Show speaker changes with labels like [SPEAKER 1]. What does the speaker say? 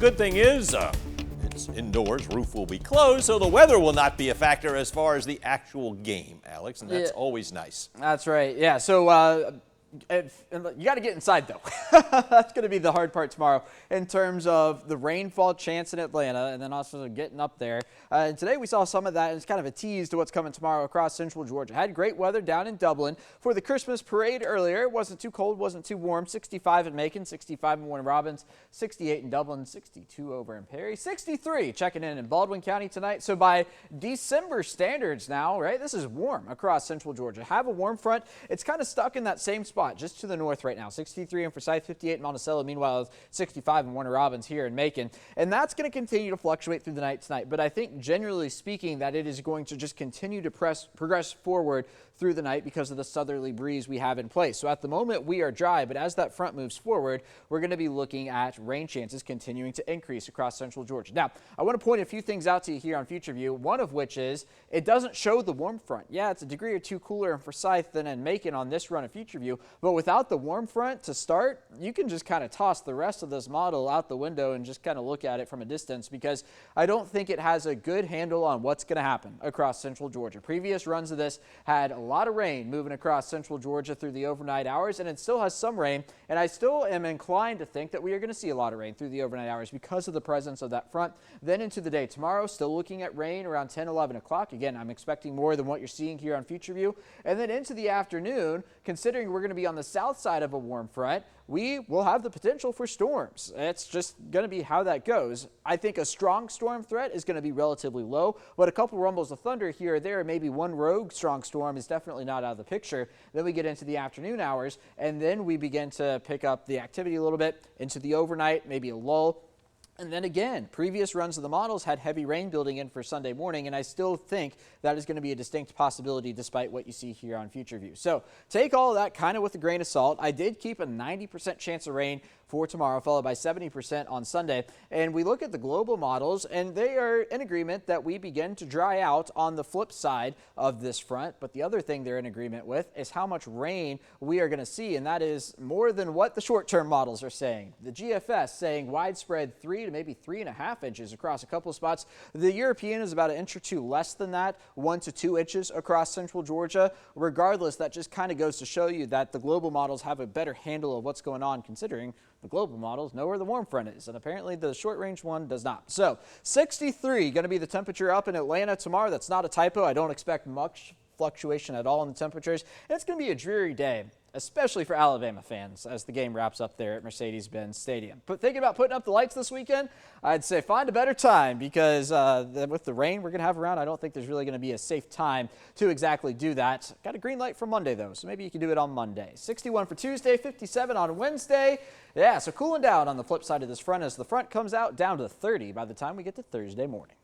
[SPEAKER 1] Good thing is, it's indoors, roof will be closed, so the weather will not be a factor as far as the actual game, Alex, and that's always nice.
[SPEAKER 2] That's right. Yeah, so you got to get inside, though. That's going to be the hard part tomorrow in terms of the rainfall chance in Atlanta and then also getting up there. And today we saw some of that, and it's kind of a tease to what's coming tomorrow across central Georgia. Had great weather down in Dublin for the Christmas parade earlier. It wasn't too cold, wasn't too warm. 65 in Macon, 65 in Warner Robins, 68 in Dublin, 62 over in Perry, 63 checking in Baldwin County tonight. So by December standards now, right, this is warm across central Georgia. Have a warm front. It's kind of stuck in that same spot just to the north right now. 63 in Forsyth, 58 in Monticello. Meanwhile, 65 in Warner Robins here in Macon. And that's going to continue to fluctuate through the night tonight. But I think generally speaking that it is going to just continue to progress forward through the night because of the southerly breeze we have in place. So at the moment we are dry, but as that front moves forward, we're going to be looking at rain chances continuing to increase across central Georgia. Now, I want to point a few things out to you here on Future View, one of which is it doesn't show the warm front. Yeah, it's a degree or two cooler in Forsyth than in Macon on this run of Future View, but without the warm front to start, you can just kind of toss the rest of this model out the window and just kind of look at it from a distance because I don't think it has a good handle on what's going to happen across central Georgia. Previous runs of this had a lot of rain moving across central Georgia through the overnight hours, and it still has some rain, and I still am inclined to think that we are going to see a lot of rain through the overnight hours because of the presence of that front. Then into the day tomorrow, still looking at rain around 10, 11 o'clock. Again, I'm expecting more than what you're seeing here on Future View. And then into the afternoon, considering we're going to be on the south side of a warm front, we will have the potential for storms. It's just going to be how that goes. I think a strong storm threat is going to be relatively low, but a couple rumbles of thunder here or there, maybe one rogue strong storm is definitely not out of the picture. Then we get into the afternoon hours, and then we begin to pick up the activity a little bit into the overnight, maybe a lull. And then again, previous runs of the models had heavy rain building in for Sunday morning, and I still think that is going to be a distinct possibility despite what you see here on Future View. So take all of that kind of with a grain of salt. I did keep a 90% chance of rain for tomorrow, followed by 70% on Sunday. And we look at the global models, and they are in agreement that we begin to dry out on the flip side of this front. But the other thing they're in agreement with is how much rain we are going to see, and that is more than what the short-term models are saying. The GFS saying widespread 3 to maybe 3.5 inches across a couple of spots. The European is about an inch or two less than that, 1 to 2 inches across central Georgia. Regardless, that just kind of goes to show you that the global models have a better handle of what's going on, considering the global models know where the warm front is, and apparently the short-range one does not. So 63 going to be the temperature up in Atlanta tomorrow. That's not a typo. I don't expect much fluctuation at all in the temperatures, and it's going to be a dreary day, especially for Alabama fans as the game wraps up there at Mercedes-Benz Stadium. But thinking about putting up the lights this weekend, I'd say find a better time because with the rain we're going to have around, I don't think there's really going to be a safe time to exactly do that. Got a green light for Monday, though, so maybe you can do it on Monday. 61 for Tuesday, 57 on Wednesday. Yeah, so cooling down on the flip side of this front as the front comes out down to 30 by the time we get to Thursday morning.